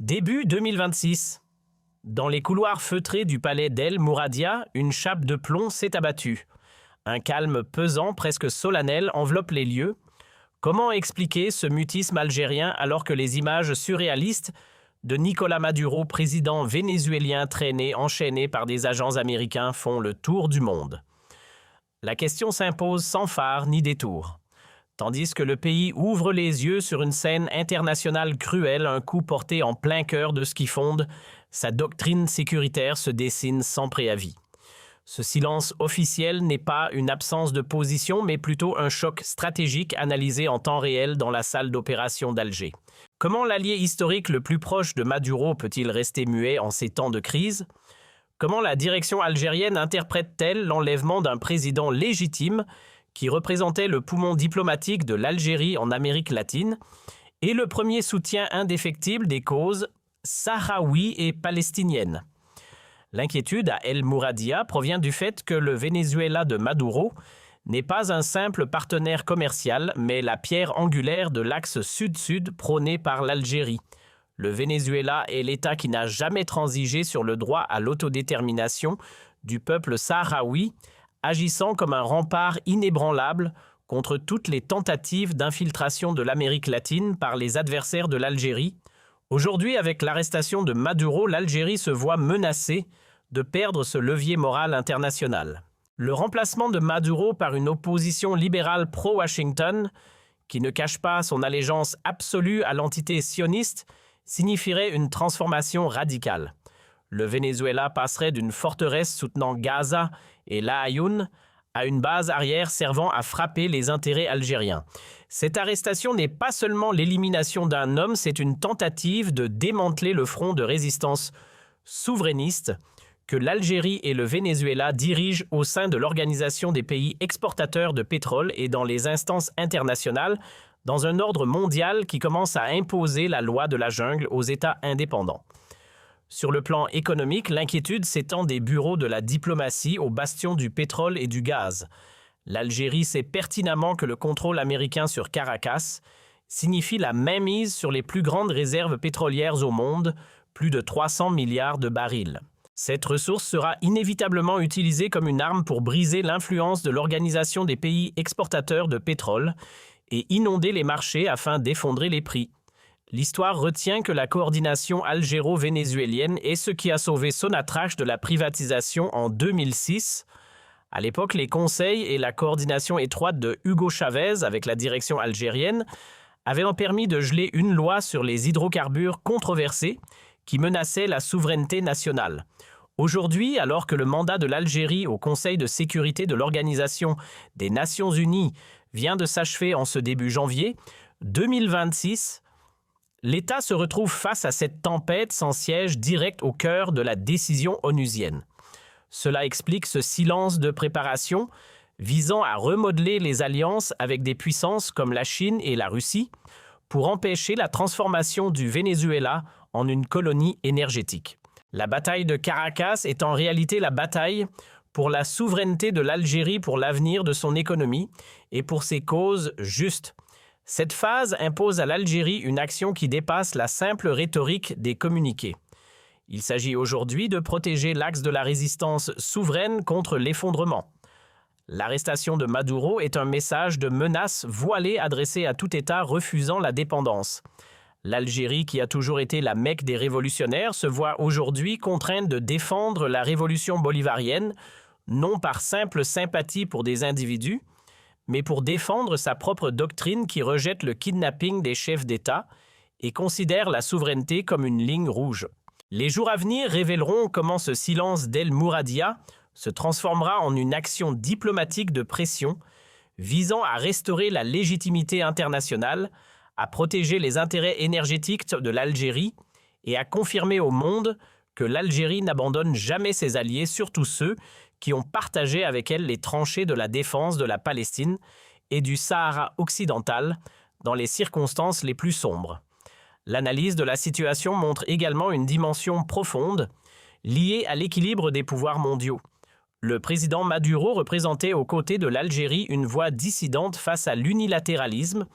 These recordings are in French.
Début 2026. Dans les couloirs feutrés du palais d'El Mouradia, une chape de plomb s'est abattue. Un calme pesant, presque solennel, enveloppe les lieux. Comment expliquer ce mutisme algérien alors que les images surréalistes de Nicolás Maduro, président vénézuélien traîné, enchaîné par des agents américains, font le tour du monde? La question s'impose sans phare ni détour. Tandis que le pays ouvre les yeux sur une scène internationale cruelle, un coup porté en plein cœur de ce qui fonde sa doctrine sécuritaire se dessine sans préavis. Ce silence officiel n'est pas une absence de position, mais plutôt un choc stratégique analysé en temps réel dans la salle d'opération d'Alger. Comment l'allié historique le plus proche de Maduro peut-il rester muet en ces temps de crise? Comment la direction algérienne interprète-t-elle l'enlèvement d'un président légitime qui représentait le poumon diplomatique de l'Algérie en Amérique latine et le premier soutien indéfectible des causes sahraouies et palestiniennes? L'inquiétude à El Mouradia provient du fait que le Venezuela de Maduro n'est pas un simple partenaire commercial, mais la pierre angulaire de l'axe sud-sud prôné par l'Algérie. Le Venezuela est l'État qui n'a jamais transigé sur le droit à l'autodétermination du peuple sahraoui, agissant comme un rempart inébranlable contre toutes les tentatives d'infiltration de l'Amérique latine par les adversaires de l'Algérie. Aujourd'hui, avec l'arrestation de Maduro, l'Algérie se voit menacée de perdre ce levier moral international. Le remplacement de Maduro par une opposition libérale pro-Washington, qui ne cache pas son allégeance absolue à l'entité sioniste, signifierait une transformation radicale. Le Venezuela passerait d'une forteresse soutenant Gaza et La Ayoun à une base arrière servant à frapper les intérêts algériens. Cette arrestation n'est pas seulement l'élimination d'un homme, c'est une tentative de démanteler le front de résistance souverainiste que l'Algérie et le Venezuela dirigent au sein de l'Organisation des pays exportateurs de pétrole et dans les instances internationales, dans un ordre mondial qui commence à imposer la loi de la jungle aux États indépendants. Sur le plan économique, l'inquiétude s'étend des bureaux de la diplomatie aux bastions du pétrole et du gaz. L'Algérie sait pertinemment que le contrôle américain sur Caracas signifie la mainmise sur les plus grandes réserves pétrolières au monde, plus de 300 milliards de barils. Cette ressource sera inévitablement utilisée comme une arme pour briser l'influence de l'Organisation des pays exportateurs de pétrole et inonder les marchés afin d'effondrer les prix. L'histoire retient que la coordination algéro-vénézuélienne est ce qui a sauvé Sonatrach de la privatisation en 2006. À l'époque, les conseils et la coordination étroite de Hugo Chavez avec la direction algérienne avaient permis de geler une loi sur les hydrocarbures controversés qui menaçait la souveraineté nationale. Aujourd'hui, alors que le mandat de l'Algérie au Conseil de sécurité de l'Organisation des Nations Unies vient de s'achever en ce début janvier 2026, l'État se retrouve face à cette tempête sans siège direct au cœur de la décision onusienne. Cela explique ce silence de préparation visant à remodeler les alliances avec des puissances comme la Chine et la Russie pour empêcher la transformation du Venezuela en une colonie énergétique. La bataille de Caracas est en réalité la bataille pour la souveraineté de l'Algérie pour l'avenir de son économie et pour ses causes justes. Cette phase impose à l'Algérie une action qui dépasse la simple rhétorique des communiqués. Il s'agit aujourd'hui de protéger l'axe de la résistance souveraine contre l'effondrement. L'arrestation de Maduro est un message de menace voilée adressé à tout État refusant la dépendance. L'Algérie, qui a toujours été la Mecque des révolutionnaires, se voit aujourd'hui contrainte de défendre la révolution bolivarienne, non par simple sympathie pour des individus, mais pour défendre sa propre doctrine qui rejette le kidnapping des chefs d'État et considère la souveraineté comme une ligne rouge. Les jours à venir révéleront comment ce silence d'El Mouradia se transformera en une action diplomatique de pression visant à restaurer la légitimité internationale, à protéger les intérêts énergétiques de l'Algérie et à confirmer au monde que l'Algérie n'abandonne jamais ses alliés, surtout ceux qui ont partagé avec elle les tranchées de la défense de la Palestine et du Sahara occidental dans les circonstances les plus sombres. L'analyse de la situation montre également une dimension profonde liée à l'équilibre des pouvoirs mondiaux. Le président Maduro représentait aux côtés de l'Algérie une voix dissidente face à l'unilatéralisme,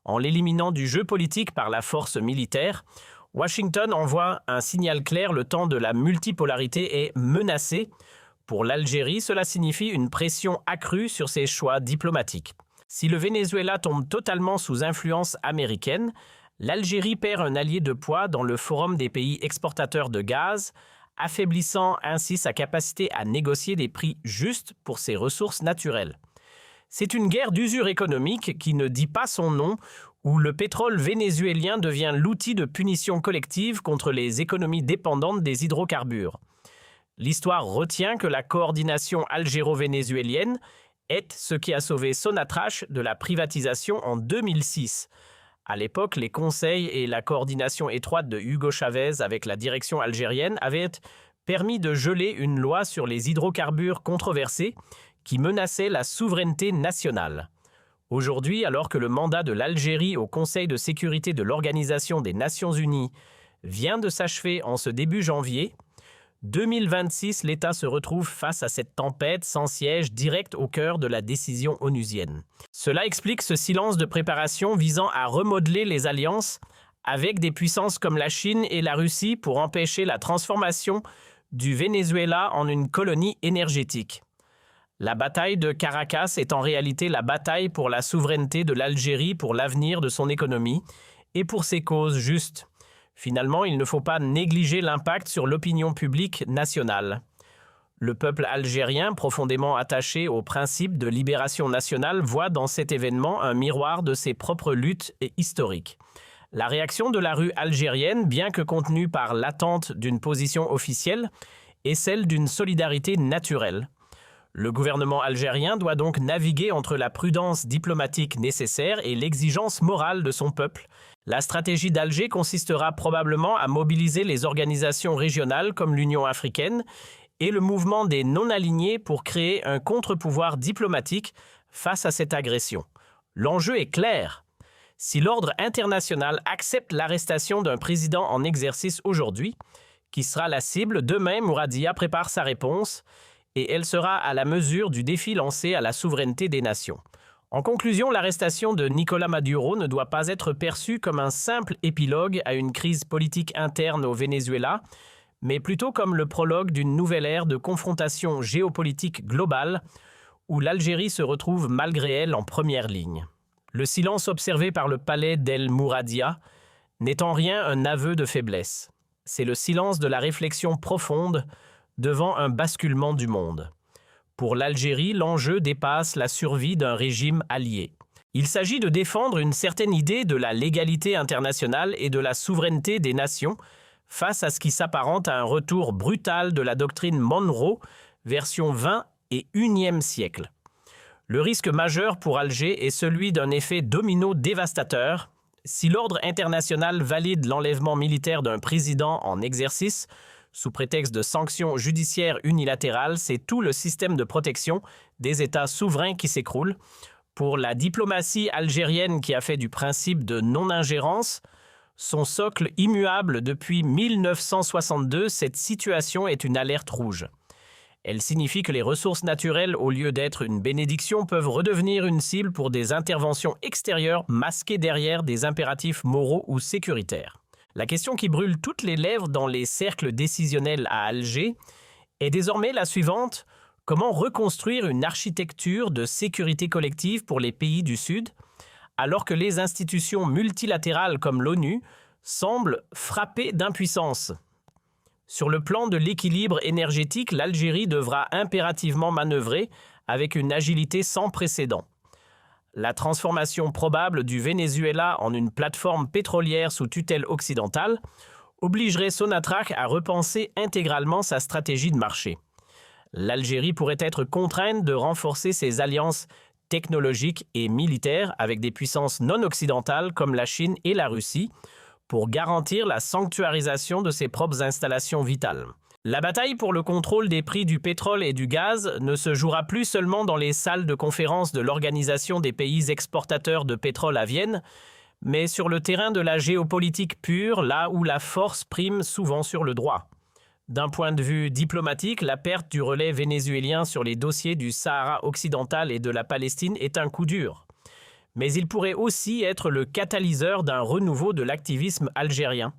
en l'éliminant du jeu politique par la force militaire, Washington envoie un signal clair, le temps de la multipolarité est menacé. Pour l'Algérie, cela signifie une pression accrue sur ses choix diplomatiques. Si le Venezuela tombe totalement sous influence américaine, l'Algérie perd un allié de poids dans le forum des pays exportateurs de gaz, affaiblissant ainsi sa capacité à négocier des prix justes pour ses ressources naturelles. C'est une guerre d'usure économique qui ne dit pas son nom, où le pétrole vénézuélien devient l'outil de punition collective contre les économies dépendantes des hydrocarbures. L'histoire retient que la coordination algéro-vénézuélienne est ce qui a sauvé Sonatrach de la privatisation en 2006. À l'époque, les conseils et la coordination étroite de Hugo Chavez avec la direction algérienne avaient permis de geler une loi sur les hydrocarbures controversés qui menaçait la souveraineté nationale. Aujourd'hui, alors que le mandat de l'Algérie au Conseil de sécurité de l'Organisation des Nations Unies vient de s'achever en ce début janvier, 2026, l'État se retrouve face à cette tempête sans siège direct au cœur de la décision onusienne. Cela explique ce silence de préparation visant à remodeler les alliances avec des puissances comme la Chine et la Russie pour empêcher la transformation du Venezuela en une colonie énergétique. La bataille de Caracas est en réalité la bataille pour la souveraineté de l'Algérie, pour l'avenir de son économie et pour ses causes justes. Finalement, il ne faut pas négliger l'impact sur l'opinion publique nationale. Le peuple algérien, profondément attaché au principe de libération nationale, voit dans cet événement un miroir de ses propres luttes historiques. La réaction de la rue algérienne, bien que contenue par l'attente d'une position officielle, est celle d'une solidarité naturelle. Le gouvernement algérien doit donc naviguer entre la prudence diplomatique nécessaire et l'exigence morale de son peuple. La stratégie d'Alger consistera probablement à mobiliser les organisations régionales comme l'Union africaine et le mouvement des non-alignés pour créer un contre-pouvoir diplomatique face à cette agression. L'enjeu est clair. Si l'ordre international accepte l'arrestation d'un président en exercice aujourd'hui, qui sera la cible, demain Mouradia prépare sa réponse et elle sera à la mesure du défi lancé à la souveraineté des nations. En conclusion, l'arrestation de Nicolás Maduro ne doit pas être perçue comme un simple épilogue à une crise politique interne au Venezuela, mais plutôt comme le prologue d'une nouvelle ère de confrontation géopolitique globale où l'Algérie se retrouve malgré elle en première ligne. Le silence observé par le palais d'El Mouradia n'est en rien un aveu de faiblesse. C'est le silence de la réflexion profonde devant un basculement du monde. Pour l'Algérie, l'enjeu dépasse la survie d'un régime allié. Il s'agit de défendre une certaine idée de la légalité internationale et de la souveraineté des nations face à ce qui s'apparente à un retour brutal de la doctrine Monroe, version 20 et 1e siècle. Le risque majeur pour Alger est celui d'un effet domino dévastateur. Si l'ordre international valide l'enlèvement militaire d'un président en exercice, sous prétexte de sanctions judiciaires unilatérales, c'est tout le système de protection des États souverains qui s'écroule. Pour la diplomatie algérienne qui a fait du principe de non-ingérence son socle immuable depuis 1962, cette situation est une alerte rouge. Elle signifie que les ressources naturelles, au lieu d'être une bénédiction, peuvent redevenir une cible pour des interventions extérieures masquées derrière des impératifs moraux ou sécuritaires. La question qui brûle toutes les lèvres dans les cercles décisionnels à Alger est désormais la suivante: comment reconstruire une architecture de sécurité collective pour les pays du Sud, alors que les institutions multilatérales comme l'ONU semblent frappées d'impuissance? Sur le plan de l'équilibre énergétique, l'Algérie devra impérativement manœuvrer avec une agilité sans précédent. La transformation probable du Venezuela en une plateforme pétrolière sous tutelle occidentale obligerait Sonatrach à repenser intégralement sa stratégie de marché. L'Algérie pourrait être contrainte de renforcer ses alliances technologiques et militaires avec des puissances non occidentales comme la Chine et la Russie pour garantir la sanctuarisation de ses propres installations vitales. La bataille pour le contrôle des prix du pétrole et du gaz ne se jouera plus seulement dans les salles de conférence de l'Organisation des pays exportateurs de pétrole à Vienne, mais sur le terrain de la géopolitique pure, là où la force prime souvent sur le droit. D'un point de vue diplomatique, la perte du relais vénézuélien sur les dossiers du Sahara occidental et de la Palestine est un coup dur. Mais il pourrait aussi être le catalyseur d'un renouveau de l'activisme algérien.